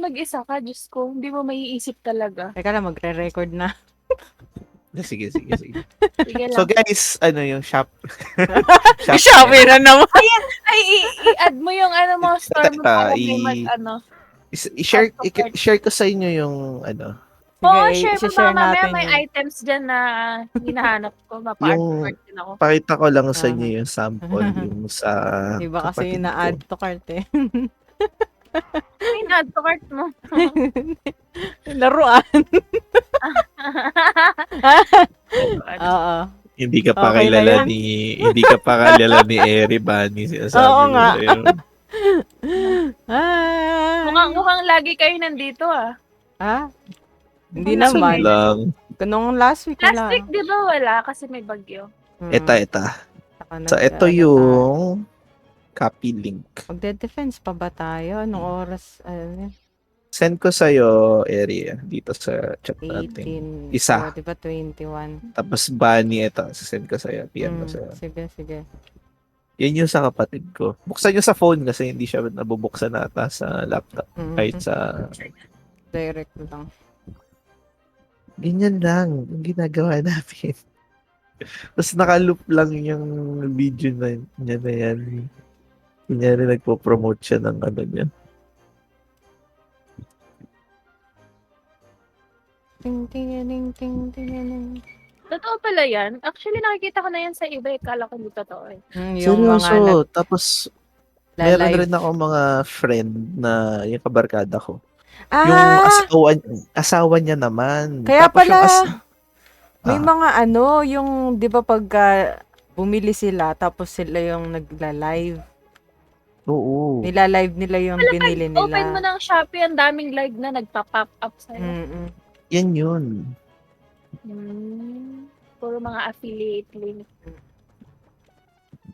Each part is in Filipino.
mag-isa ka, Diyos ko, hindi mo maiisip talaga. Teka lang, magre-record na. Sige. Sige So lang. guys, ano yung shop? Shopee na naman. Ay, i-add mo yung ano mo, store mo para may mag-ano. I-share, add to cart. i-share ko sa inyo yung ano, Oo, Sige, share mo share ba mamaya natin may yun. items dyan na hinahanap ko. Mapa-art to yung cart din ako. pakita ko lang sa inyo Aha. yung sample yung sa Iba kasi kapatid yung ko. na-add to cart eh. May na-add to cart mo. Laruan. Oo. Hindi ka pa Okay na kilala yun. hindi ka pa kilala ni Eri Bunny, sinasabi Oo ko nga. sa'yo. Ay. Mukhang lagi kayo nandito ah. Ah? Hindi Minsan naman. lang. Nung last week Last wala. week di ba wala kasi may bagyo. Eta. Saka So, ito ano yung copy link. Magde-defense pa ba tayo? Anong oras? Ano, Send ko sa'yo, Eri, dito sa chat natin. 18. Isa. So, diba 21? Tapos Bunny, ito. Send ko sa'yo. PM ko sa'yo. Sige. Yan yung sa kapatid ko. Buksan nyo sa phone kasi hindi siya nabubuksan ata sa laptop. Kahit sa... Direct lang. Ganyan lang yung ginagawa namin. Tapos nakaloop lang yung video niya na yan. Kunyari nagpo-promote siya ng ano niya. Ting. Totoo pala yan. Actually, nakikita ko na yan sa iba. Kala ko hindi totoo eh. Yung mga Seryoso. Tapos, meron live. rin ako mga friend na yung kabarkada ko. Ah! Yung asawa niya naman. Kaya Tapos pala, yung may mga ano, yung, di ba pagka bumili sila, tapos sila yung nagla-live. Oo. Nila-live nila yung binili nila. Open mo ng Shopee, ang daming live na nagpa-pop up sa'yo. Yan yun. Puro mga affiliate link.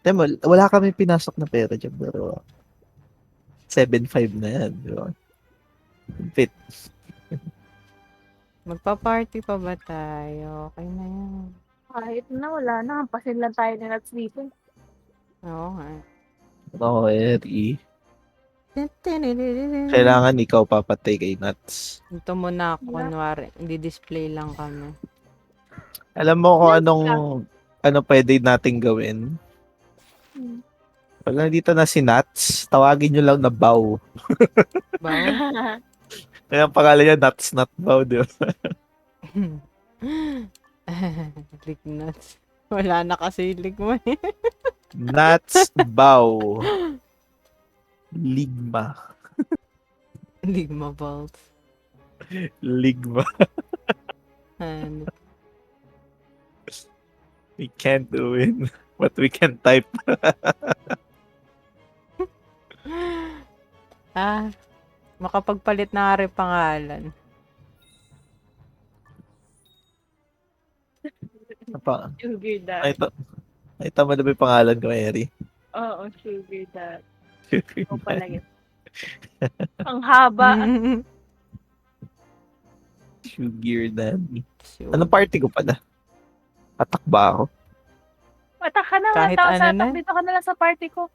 Temo, wala kami pinasok na pera dyan, pero 7.5 na yan. Di ba? Fit. Magpa-party pa ba tayo? Okay na yan. Kahit na, wala na. Hampasin lang tayo ni Nuts dito. Oo nga. Oo, Eri. Kailangan ikaw papatay kay Nuts. Ito muna ako, kunwari. Hindi-display lang kami. Alam mo kung ano pwede nating gawin? Pag nandito na si Nuts, tawagin nyo lang na Bow. Bow? Kaya ang pangalan niya Nuts Not Bow, di ba? Lick nuts. Wala na kasi lick mo eh. Nuts Bow. Ligma. Ligma balls. Ligma. Ano? We can't win, but we can type. Makapagpalit na nga rin pangalan. Sugar Dad. Ay, tama na ba yung pangalan ko, Eri? Oo, Sugar Dad. O pala yun. Ang haba. Sugar Daddy. Anong party ko pala? Atak ba ako? Patak ka na. Kahit ano na. Dito ka na lang sa party ko.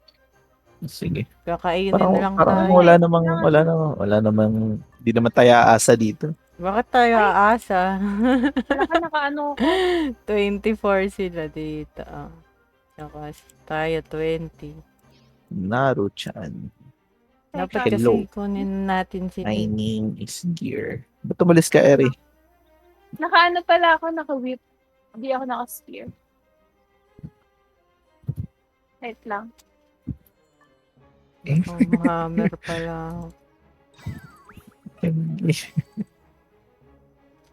Sige. Kakainin Parang, na lang parang tayo. wala namang, hindi naman tayo aasa dito. Bakit tayo aasa? Wala ka nakaano ko. 24 sila dito. Saka tayo 20. Naruchan. Dapat Hello. kasi kunin natin si My name is Gear. Ba't umalis ka, Eri? Nakaano pala ako, naka-whip. Hindi ako naka-spear. Wait lang. Hammer pala.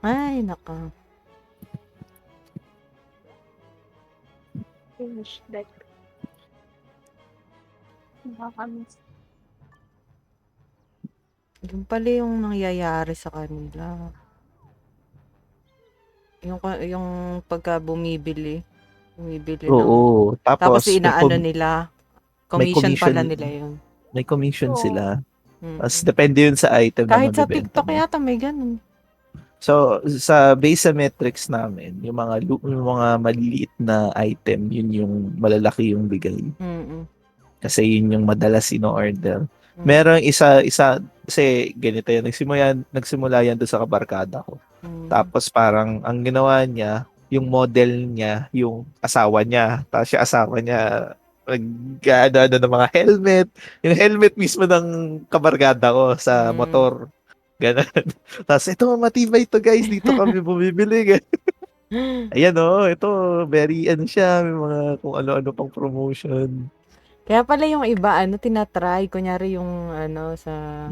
Ay, naka. Finish deck. Nakakamiss. Yung pala yung nangyayari sa kanila. Yung pagka bumibili Oo. tapos Tapos, inaano nila. Commission pala nila yun. May commission Oo. sila. Tapos, depende yun sa item Kahit na sa mabibenta TikTok mo. yata may ganun. So, sa base sa metrics namin, yung mga maliliit na item, yun yung malalaki yung bigay. Kasi yun yung madalas ino-order. Merong isa, kasi ganito yan, nagsimula yan doon sa kabarkada ko. Mm. Tapos parang ang ginawa niya, yung model niya, yung asawa niya. Tapos yung asawa niya, nag-ano ng mga helmet. Yung helmet mismo ng kabarkada ko sa motor. Ganun. Tapos ito, matibay to guys. Dito kami bumibili. Ayan ito, very ano siya, may mga kung ano-ano pang promotion. Kaya pala yung iba, tinatry. Kunyari yung, sa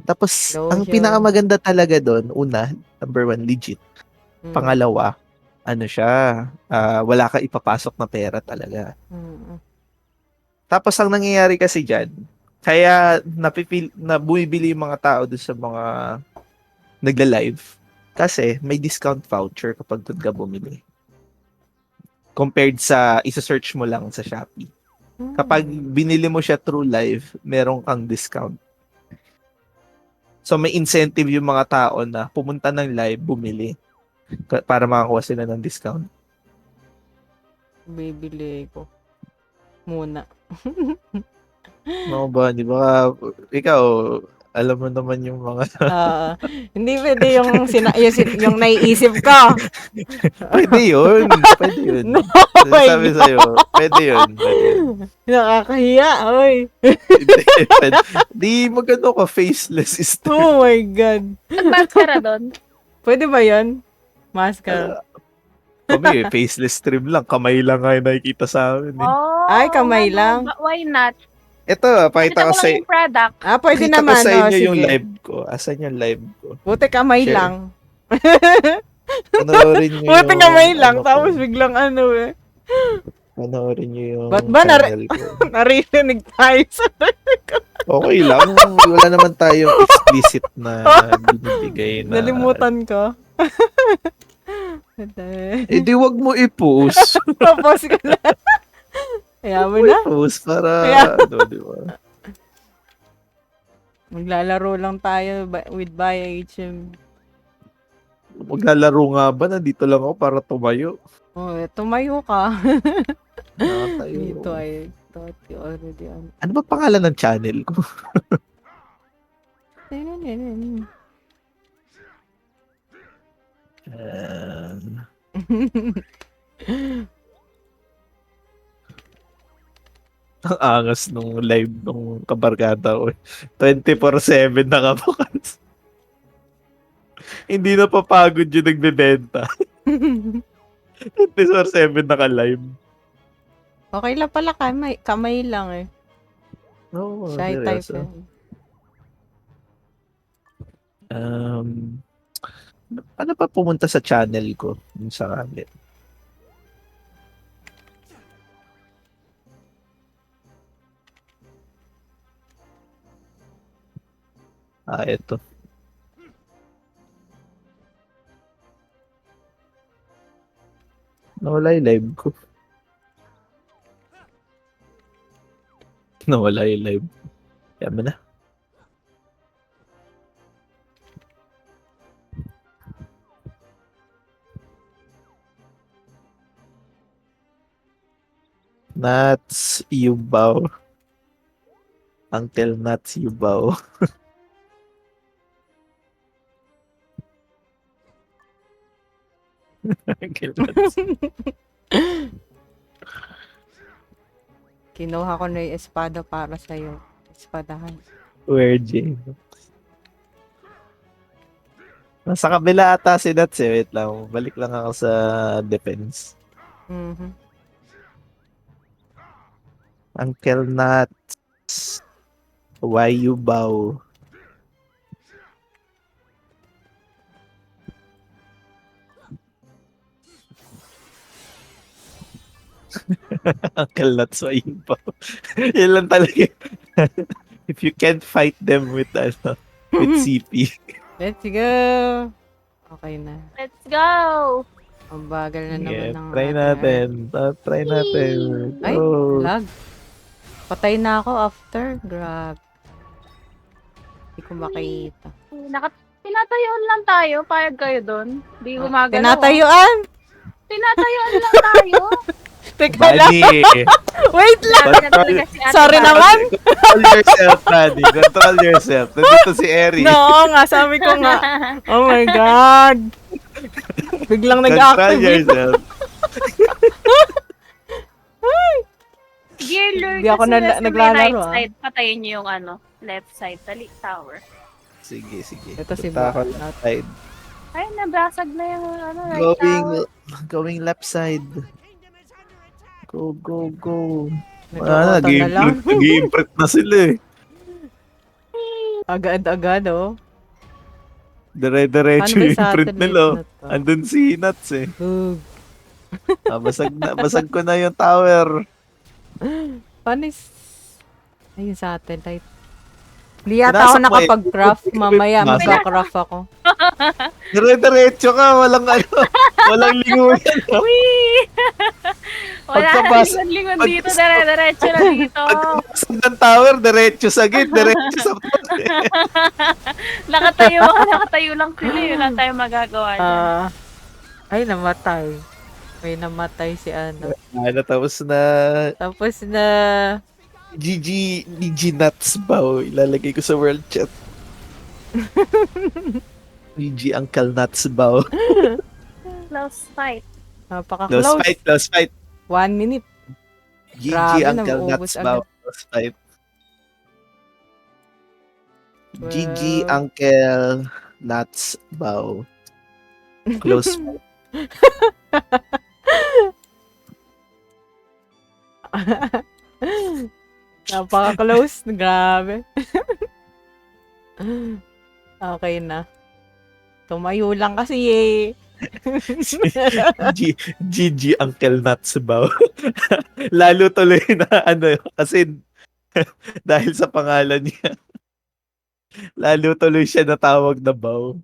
Tapos, ang lotion. pinakamaganda talaga doon, una, number 1, legit. Pangalawa, ano siya, wala ka ipapasok na pera talaga. Tapos, ang nangyayari kasi dyan, kaya na bumibili yung mga tao doon sa mga nagla-live. Kasi, may discount voucher kapag doon ka bumili. Compared sa isa-search mo lang sa Shopee. Kapag binili mo siya through live, meron kang discount. So may incentive yung mga tao na pumunta ng live, bumili para makakuha sila ng discount. Bibili ko muna. No ba, di ba? Ikaw, alam mo naman yung mga... Hindi pwede yung naiisip ko. Pwede yun. Pwede yun. No, Sabi sa'yo, pwede yun. Nakakahiya, oy. Di magano ka, faceless is Oh my God. Nagmaskara doon. Pwede ba yun? Mascara. Kami, faceless stream lang. Kamay lang nga yung nakikita sa amin. Oh, Ay, kamay lang. Why not? Ito, pakita ko sa yung product. Pwede pakita naman. ko sa inyo yung sige. live ko. Asan yung live ko? Buti kamay Share. lang. Panoorin nyo Buti kamay lang. ano ko. Tapos biglang Panoorin nyo yung Ba't ba channel ko. naririnig tayo sa Okay lang. Wala naman tayong explicit na binibigay na... Nalimutan ko. Di wag mo i-post. Tapos ko na. Kaya mo na. I-post para... di ba? Maglalaro lang tayo with HM. Maglalaro nga ba? Nandito lang ako para tumayo. Tumayo ka. Nakatayo. Dito ay thought you already on. Ano ba pangalan ng channel ko? Ang angas nung live nung kabarkada ko. 24/7 nakabukas. Hindi na papagod yung nagbebenta. 24/7 naka-live. Okay lang pala, kamay lang eh. Oo, Shy type seryoso. eh. Paano pa pumunta sa channel ko? Yung sa kalit. Ito. Nawala yung live ko. Nawala yung live. Kaya mo na. Nuts Yubaw. Uncle Nuts Yubaw. Uncle Nuts. Kinuha ko na yung espada para sa'yo. Espadahan. Where, Jay? Nasa kabila ata si Nuts eh. Wait lang. Balik lang ako sa defense. Uncle Nuts. Why you bow? Uncle Nuts, why you bow? Yan lang talaga. If you can't fight them with CP. Let's go! Okay na. Let's go! Ang bagal na naman Yeah, ng... try natin. Try natin. Ay, Oh. lag. Patay na ako after. Grab. Hindi ko makita. Tinatayuan lang tayo. Payag kayo doon. Di gumagalaw. Tinatayuan! Tinatayuan lang tayo. Teka lang. Bani. Wait lang. Sabi na talaga si Ate Sorry Bani. naman. Control yourself, Bani. Control yourself. Nandito si Eri. No, nga, sabi ko nga. Oh my God. Biglang Control nag-active. yourself. Gear Lord, Hindi ako kasi nasa may naglalaro, right ah. side, patayin niyo yung left side, tali, tower. Sige, sige. Ito si Punta ako Bo- left side. Ay, nabasag na yung right tower. Going left side. Go, go, go. Nag-auto na lang. Nag-i-imprint na sila eh. Agad-agad, oh. Dire-diretso Paano ba yung sa imprint atin nila. na to? Andun si Nuts eh. Ugh. Basag ko na yung tower. Paano is... Ayun sa satellite. Hindi yata ako Pinasok mo eh. nakapag-craft. Mamaya Pinasok. magka-craft ako. Dire-diretso ka, walang ano, walang linguyan. Whee! Wala na Pagkabas- lingon-lingon dito, dire-diretso na dito. Pagkabasag ng tower, diretso sa gate, diretso sa Nakatayo lang sila, yun lang tayo magagawa dyan. Ay, namatay. May namatay si ano. Ano, tapos na Tapos na... GG Nuts ba? Ilalagay ko sa world chat. GG Uncle Nuts ba? Close fight. Napaka-close. Close fight. 1 minute. GG Grabe, Uncle nauubos Nuts ba? agad. Close fight. GG Well. Uncle Nuts Bow. Close fight. Napaka-close. Grabe. Okay na. Tumayo lang kasi eh. GG Uncle Nuts Bow. Lalo tuloy na ano, kasi dahil sa pangalan niya. Lalo tuloy siya natawag na Bow.